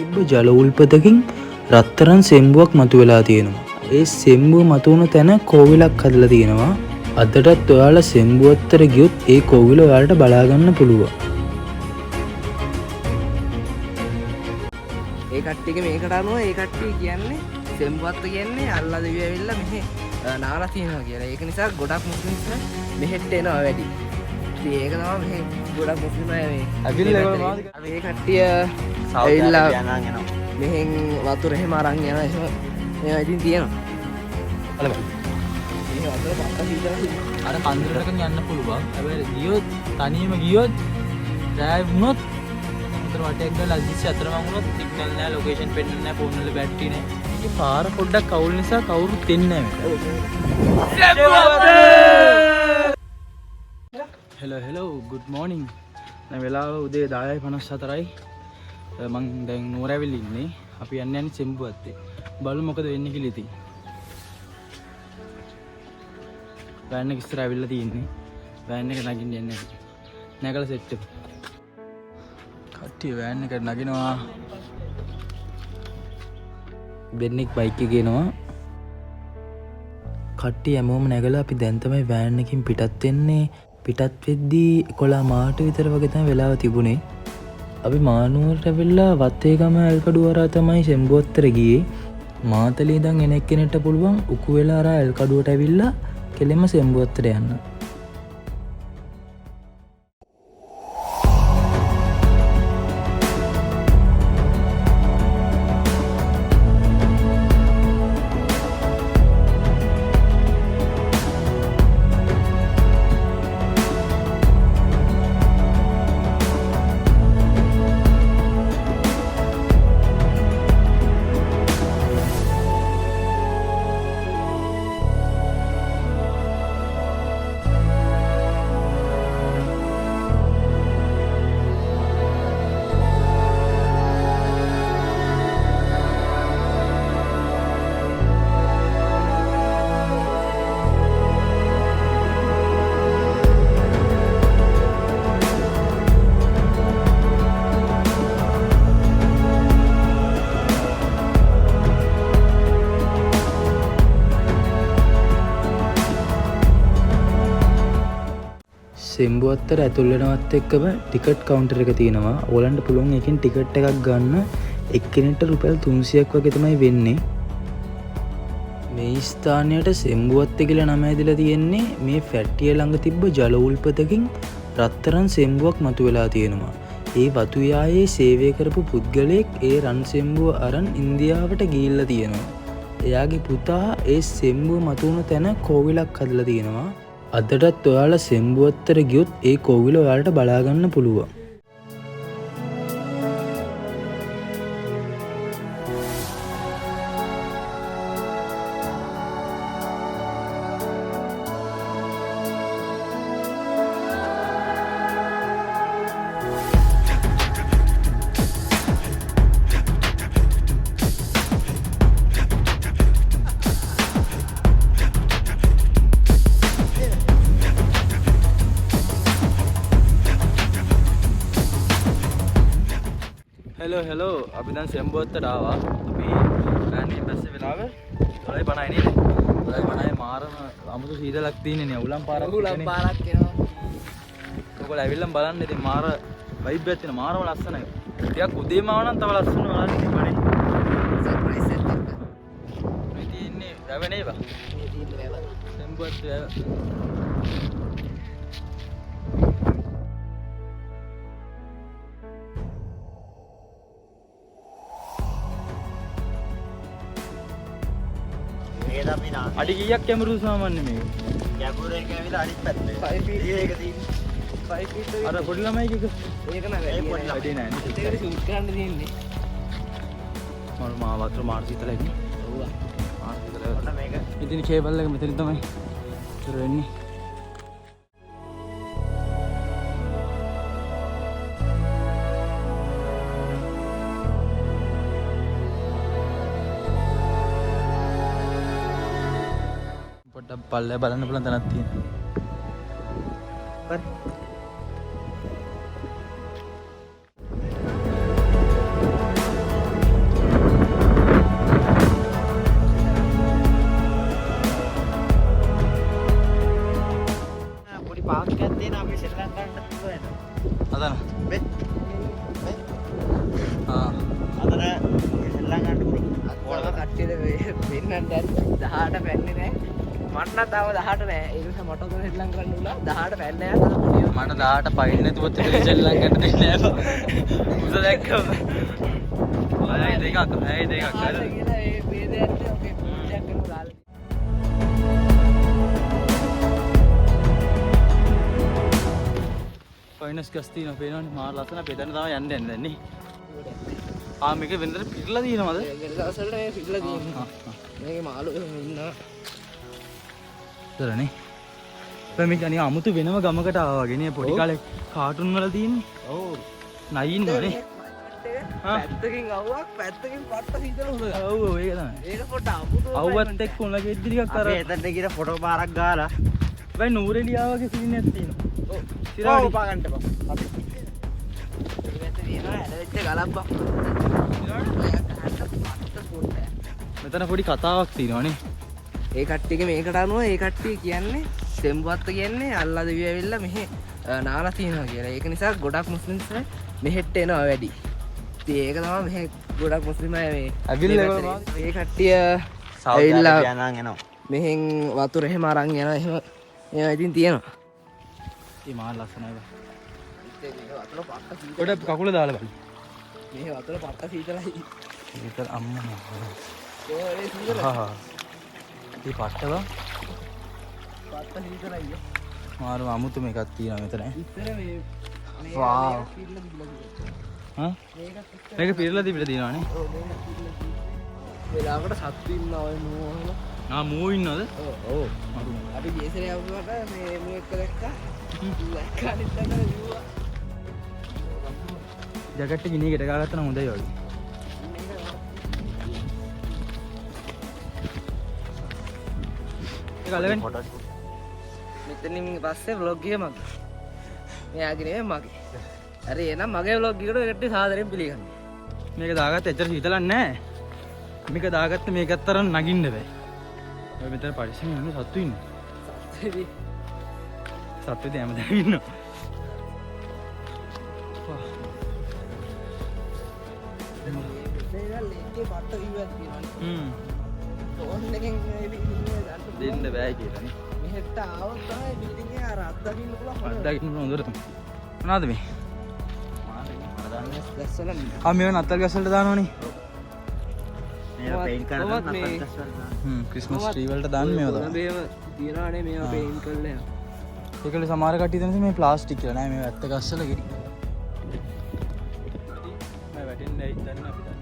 තිබ්බ ජල උල්පතකින් රත්තරන් සෙම්බුවක් මතුවලා තියෙනවා. ඒ සෙම්බුව මතුවුණු තැන කෝවිලක් හදලා තියෙනවා. අදටත් ඔයාලා සෙම්බුවත්තර ගියොත් ඒ කෝවිල ඔයාලට බලා ගන්න පුළුවන්. ඒ කට්ටියගේ මේකට අනුව ඒ කට්ටිය කියන්නේ සෙම්බුවත්ත කියන්නේ අල්ලා දෙවියෝ ඇවිල්ලා මෙහෙ නාලා තියෙනවා කියලා. ඒක නිසා ගොඩක් මුස්ලිම්ස්ලා මෙහෙට එනවා වැඩි. ඉතින් ඒක තමයි මෙහෙ ගොඩක් මුස්ලිම් අය මේ ඇවිල්ලා මේ කට්ටිය ඇවිල්ලා මෙහෙන් වතුර එහෙම අරන් යනවා. එහෙම මේවා ඉතින් තියෙනවා. බලන්න. මේ වතුර පක්ක සීතල අර කන්දරටකන් යන්න පුළුවන්. හැබැයි ගියොත් තනියම ගියොත් රෑ වුණොත් උතර වටයක් ගාලා අදිස්සි අතරමං වුණොත් සිග්නල් නැහැ, ලොකේෂන් පෙන්නන්නේ නැහැ, ෆෝන් වල බැටරි නැහැ. මේ පාර පොඩ්ඩක් අවුල් නිසා කවුරුත් එන්නේ නැහැ. Hello good morning. දැන් වෙලාව උදේ 10:54යි. මම දැන් නුවරඑවිල ඉන්නේ. අපි යන්නේ සෙම්බුවත්තේ. බලමු මොකද වෙන්නේ කියලා ඉතින්. වෑන් එක ඉස්සර ඇවිල්ලා තියෙන්නේ. වෑන් එක නගින්න යන්නේ. නැගලා සෙට් එක. කට්ටිය වෑන් එකට නගිනවා. බෙන්නික් බයික් එකේ එනවා. කට්ටිය හැමෝම නැගලා අපි දැන් තමයි වෑන් එකකින් පිටත් වෙන්නේ. පිටත් වෙද්දී 11 මාට විතර වගේ තමයි වෙලාව තිබුණේ. අපි මානුවරට ඇවිල්ලා වත්තේගම ඇල්කඩුව හරහා තමයි සෙම්බුවත්තර ගියේ. මාතලේ ඉඳන් එන එක්කෙනෙක්ට පුළුවන් උකු වෙලා හරහා ඇල්කඩුවට ඇවිල්ලා කෙලින්ම සෙම්බුවත්තර යන්න. සෙම්බුවත්තර ඇතුල් වෙනවත් එක්කම ටිකට් කවුන්ටර් එක තියෙනවා. ඕලන්ට පුළුවන් එකකින් ටිකට් එකක් ගන්න. එක්කෙනෙක්ට රුපියල් 300ක් වගේ තමයි වෙන්නේ. මේ ස්ථානයට සෙම්බුවත්ත කියලා නම ඇදලා තියෙන්නේ මේ ෆැට්ටිය ළඟ තිබ්බ ජල උල්පතකින් රත්තරන් සෙම්බුවක් මතුවලා තියෙනවා. ඒ වතුයායේ සේවය කරපු පුද්ගලයෙක් ඒ රන් සෙම්බුව අරන් ඉන්දියාවට ගිහිල්ලා තියෙනවා. එයාගේ පුතා ඒ සෙම්බුව මතුවුණු තැන කෝවිලක් හදලා තියෙනවා. අදටත් ඔයාලා සෙම්බුවත්තර ගියොත් ඒ කෝවිල ඔයාලට බලා ගන්න පුළුවන්. හෙලෝ අපි දැන් සෙම්බුවත්තට ආවා. අපි වෑන් එකෙන් බැස්සේ වෙලාව 12:50 නේද? 12:50 මාරම අමුතු සීතලක් තියෙනනේ. උලම් පාරක් එනවා. ඔයගොල්ලෝ ඇවිල්ලා බලන්න. ඉතින් මාර වයිබ් එකක් තියෙන මාරම ලස්සනයි. ටිකක් උදේම ආව නම් තව ලස්සන වුණා තිබුණේ. සර්ප්‍රයිස් එකක්. මේ තියෙන්නේ වැව නේද? මේ තියෙන්නේ වැව. සෙම්බුවත්ත වැව. අඩි කීයක් කැමරු සාමාන්‍ය මේක? ගැඹුර එක ඇවිල්ලා අනිත් පැත්තේ. 5 feet ඒක තියෙන්නේ. 5 feet අර පොඩි ළමයි කික. ඒක නෑ වැඩි නෑ නේ. ඒක ෂූට් කරන්න තියෙන්නේ. මම වතුර මාර සීතලයි නේ. ඔව්. මාර සීතලයි. ඔන්න මේක. ඉතින් කේබල් එක මෙතන තමයි ඉතර වෙන්නේ. පොඩ්ඩක් පල්ලෙහා බලන්න පුළුවන් තැනක් තියෙනවා. හරි. මට නම් තාම 18 නෑ. ඒ නිසා මට උදේ හෙල්ලම් කරන්න උනා 18 පැන්නේ නැහැ. මට 18 පයින් නැතුවත් ශ්‍රී ලංකාවට දෙන්නේ නැහැ. උස දැක්කම. අය දෙකක් කරලා. කියලා ඒ වේදයන්ට ඔකේ පූජා කරනවා දාලා. ෆයිනස් ගස් තියෙනවා පේනවනේ මාර ලස්සන පෙතන තමයි යන්න දැන් නේ. මේක වෙනදට පිරලා තියෙනවද? ඒ දවස්වල මේ පිටලා තියෙනවා. මේකේ මාළු එහෙම ඉන්නවා. තරනේ. මේක අනික අමුතු වෙනම ගමකට ආවා වගේ නේ පොඩි කාලේ කාටුන් වල තියෙන්නේ. ඔව්. නයි ඉන්නවනේ. පැත්තකින් අවුවක් පැත්තකින් පට්ට සීතල උදේ. ඔව් ඒක තමයි. ඒක පොඩ්ඩ අමුතු අවුවත් එක්ක උණලගේ ඉද්දි ටිකක් අර එතනට ගිහින් ෆොටෝ පාරක් ගාලා බයි නූරෙලියා වගේ සීන් එකක් තියෙනවා. ඔව්. සිරාඩි පාගන්න බා. අපි. මේක තියෙනවා ඇලවෙච්ච ගලක් බා. මෙතන පොඩි කතාවක් තියෙනවානේ. ඒ කට්ටියගේ මේකට අනුව ඒ කට්ටිය කියන්නේ සෙම්බුවත්ත කියන්නේ අල්ලා දෙවියෝ ඇවිල්ලා මෙහෙ නාලා තියෙනවා කියලා. ඒක නිසා ගොඩක් මුස්ලිම්ස් මෙහෙට එනවා වැඩි. ඉතින් ඒක තමයි මෙහෙ ගොඩක් මුස්ලිම් අය මේ ඇවිල්ලා ඒ කට්ටිය ඇවිල්ලා මෙහෙන් වතුර එහෙම අරන් යනවා එහෙම ඒවා ඉතින් තියෙනවා. ඒ මාර ලස්සනයි බා. ඉතින් මේ වතුර පට්ට සීතල. පොඩ කකුල දාලා බලන්න. මේ වතුර පට්ට සීතලයි. ඒක අම්මා. ඒ සීතල. හා. මේ පට්ටව පට්ට සීතලයි. මාර අමුතු මේකක් තියෙනවා මෙතන. ඉතින් මේ වාව්. හා? මේක මේක පිරලා තිබිලා තියෙනවානේ. ඔව් මේක වෙලාවකට සත්තු ඉන්නවා ඔය මූවල. මූ ඉන්නවද? ඔව්. අපි ජේසරේ ආවුවට මේ මූ එක්ක දැක්කා. දැක්කා නිතරම විව්වා. ජැකට් එක ගිනීකට ගාගත්තා නම් හොඳයි වගේ. ඒක අලවෙන් මෙතනින් පස්සේ vlog එක මගේ. මෙයාගේ නෙමෙයි මගේ. හරි එහෙනම් මගේ vlog එකට එකට සාදරයෙන් පිළිගන්න. මේක දාගත්ත ඇත්තට හිතලන්නේ නැහැ. මේක දාගත්ත මේකත් තරම් නගින්න බෑ. ඔය මෙතන පරිස්සම් යන්නේ සත්තු ඉන්නේ. සත්තු හැමදාම ඉන්නවා. දෙන්න බෑ කියලානේ. මෙහෙට ආවොත් තමයි බිල්ඩින් එක අර අත්දකින්න පුළුවන්. අත්දකින්න හොඳට තමයි. මොනවද මේ? දැස්සල මේව නත්තල් ගස් වලට දානවනේ. මේවා පේන්ට් කරලා නත්තල් ගස් වලට. ක්‍රිස්මස් ට්‍රී වලට දාන්න මේව තමයි. මේව තියනවානේ මේවා පේන්ට් කරලා යනවා. ඒකල සමහර කට්ටිය දෙනවා මේ ප්ලාස්ටික් කියලා නෑ මේ ඇත්ත ගස් වල ගෙඩි. මම වැටෙන්නේ නැහැ ඉතින් අපි දන්නේ.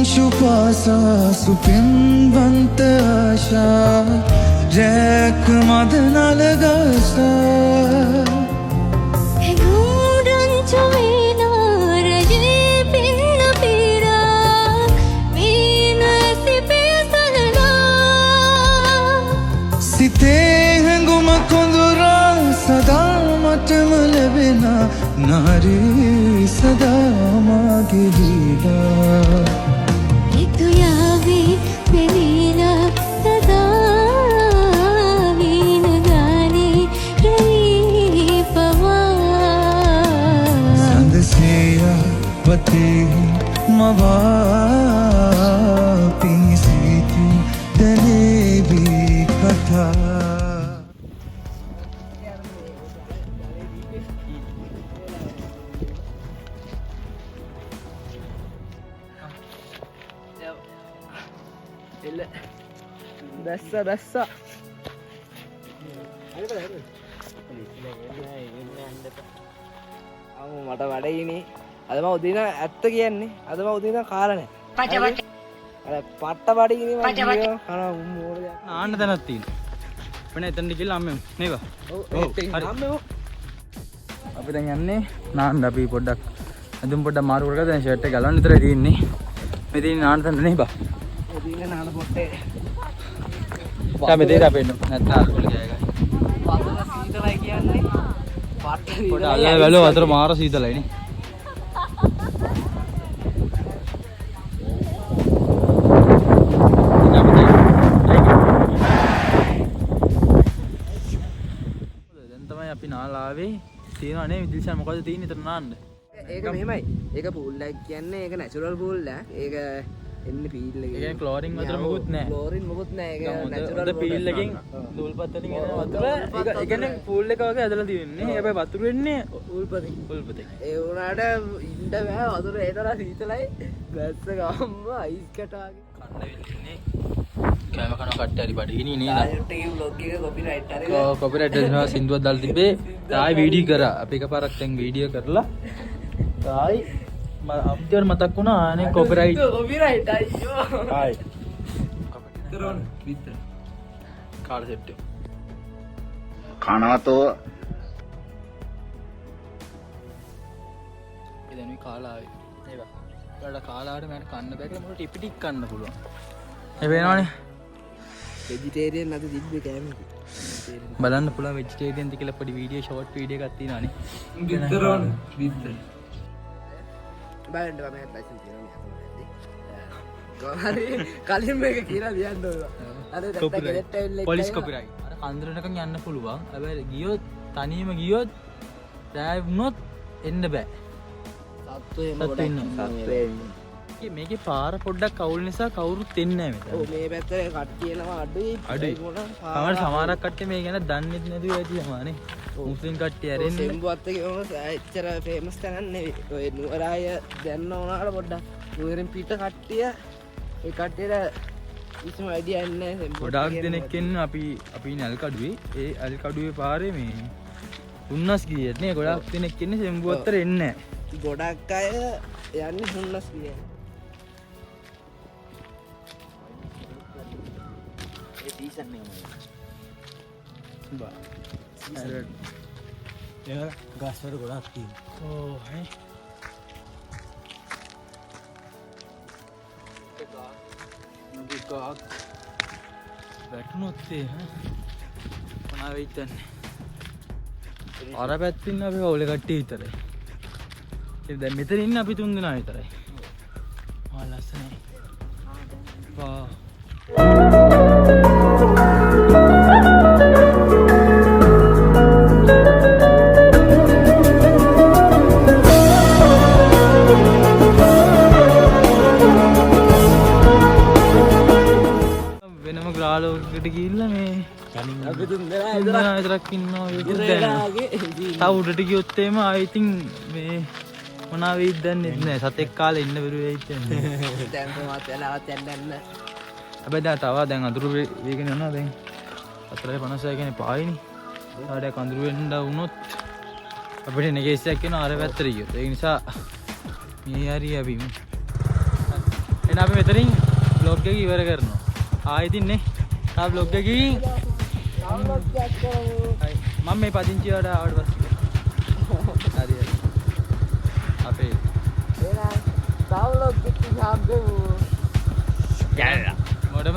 सुपासा सुपिन्वन्त आशा रैक मदनल गसा गूढं चुवेना रजे पिन्न पीरा वीनसि पेसलना सिते हंगुम कुंदुरा सदा मटम लबेना नारी सदा मागे लीला इतुयावी पेनीला सदा वीन गाने रही पवा संद सेया पते मवा पिंसीती तने भी कथा එල දැස්සා අම්මෝ මට වැඩයිනේ අද මම උදින ඇත්ත කියන්නේ අද මම උදින කාලා නැහැ අර පට්ට බඩගිනේ මම කියනවා කන මෝඩ දෙයක් නාන්න තැනක් තියෙනවා. වෙන එතනට ගිහලා අම්මෙමු නේද? ඔව් අම්මෝ අපි දැන් යන්නේ නාන්න අපි පොඩ්ඩක් අඳුම් පොඩ්ඩක් මාරු කරගත්තා. දැන් ෂර්ට් එක ගලවන්න විතරයි තියෙන්නේ. මේ තියෙන නාන්න තැන නේ බා. උදින නාන පොට්ටේ අපි දෙයට අපෙන්න නැත්නම් අල්ලුල ගෑ ගන්න. වතුර පොට අල්ලලා බැලුවා වතුර මාර සීතලයිනේ. දැන් තමයි අපි නාලාවේ තියෙනවනේ විදිල්ෂා මොකද තියෙන්නේ එතන නාන්න. ඒක මෙහෙමයි. ඒක පූල් එකක් කියන්නේ ඒක නැචරල් පූල් එකක්. ඒක එන්නේ පීල් එකේ. ඒ කියන්නේ ක්ලෝරින් වතුර මොකුත් නැහැ. ක්ලෝරින් මොකුත් නැහැ. ඒක නැචරල් හොඳ පීල් එකකින් දූල්පත් වලින් එන වතුර. ඒක ඒ කියන්නේ පූල් එක වගේ ඇදලා තියෙන්නේ. හැබැයි වතුර වෙන්නේ උල්පතේ. උල්පතේ. ඒ වුණාට ඉන්න බෑ වතුර ඒ තරම් සීතලයි. ගස්ස ගම්ම අයිස් කැටාගේ. කන්න වෙන්නේ කෑම කන කට්ට හරි බඩගිනි නේද? ආයෙත් ඒ vlog එක කොපිරයිට් හරි. කොපිරයිට් දෙනවා සින්දුවක් දාලා තිබ්බේ. ආයි වීඩියෝ කරා. අපි එකපාරක් දැන් වීඩියෝ කරලා ආයි අපිට මතක් වුණා අනේ කොපිරයිට් අයියෝ. ආයි තරොන් විතර. කාඩ් සෙට් එක. කනවතෝ ඉතින් මේ කාලා ආවේ. නේද? ඔයාලා කාලාට මට කන්න බෑ කියලා මට ටිපි ටික කන්න පුළුවන්. ඒ වෙනවනේ. වෙජිටේරියන් අද තිබ්බේ කෑමක. බලන්න පුළුවන් වෙජිටේරියන්ද කියලා පොඩි වීඩියෝ ෂෝට් වීඩියෝ එකක් තියෙනවානේ. විතරෝන් විතර. බලන්න මම ලයිසන්ස් තියෙනවා නේ. කලින් මේක කියලා ලියන්න ඕන. අර කොපිරයිට් පොලිස් කොපිරයිට්. අර කන්දරනකන් යන්න පුළුවන්. හැබැයි ගියොත් තනියම ගියොත් ඩ්‍රයිව් වුණොත් එන්න බෑ. සත්තු එම සත්තු ඉන්නවා. මේකේ පාර පොඩ්ඩක් අවුල් නිසා කවුරුත් එන්නේ නැහැ මෙතන. ඔව් මේ පැත්තේ කට්ටිය එනවා අඩුයි. අඩුයි. සමහරක් කට්ටිය මේ ගැන දන්නේ නැතුව ඇති යමානේ. මුස්ලිම් කට්ටිය ඇරෙන්නේ. සෙම්බුවත් එකම එච්චර ෆේමස් තැනක් නෙවෙයි. ඔය නුවරාය දැන්න උනාට පොඩ්ඩක් නුවරින් පිට කට්ටිය ඒ කට්ටියට කිසිම අයිඩියා නැහැ සෙම්බුවත්. ගොඩාක් දෙනෙක් එන්නේ අපි ඉන්නේ අල්කඩුවේ. ඒ අල්කඩුවේ පාරේ මේ උන්නස් ගියේ නේ ගොඩාක් දෙනෙක් එන්නේ සෙම්බුවත්තර එන්නේ නැහැ. ගොඩක් අය යන්නේ හුන්නස් කියන්නේ. ඒ සීසන් එක බා. ගස් වල ගොඩක් තියෙනවා. ඕ හේ. ගාක් වැටුනොත් ඒ මොනවා වෙයිද දන්නේ. අර පැත්තින් අපි ඔලේ කට්ටිය විතරයි. ඉතින් දැන් මෙතන ඉන්නේ අපි තුන් දෙනා විතරයි. ආ ලස්සනයි. වා. වෙනම ග්‍රාලෝකයකට ගිහිල්ලා මේ අපි තුන් දෙනා ඉඳලා විතරක් ඉන්නවා වේකුත් දැනෙනවා. තව උඩට ගියොත් එහෙම ආයි ඉතින් මේ මොනවා වෙයිද දන්නේ නැහැ. සතෙක් කාලේ ඉන්න බැරුව වෙයිද දන්නේ. දැන් කොහොමද වෙලාවත් යන්න. හැබැයි දැන් අඳුරු වේගෙන යනවා දැන් 4:56 කියන්නේ පායිනේ. ඊට අඳුරු වෙන්න වුණොත් අපිට එන කේස් එකක් වෙනවා අර පැත්තට ගියොත්. ඒ නිසා මේ හරි අපි එහෙනම් අපි මෙතනින් vlog එක ඉවර කරනවා. ආයෙ ඉතින් නේ තා vlog එකකින් මම මේ පදිංචි වලට ආවට පස්සේ හරි හරි අපේ එහෙනම් තාවලොක් කිච්චි හම්බෙමු. මොඩම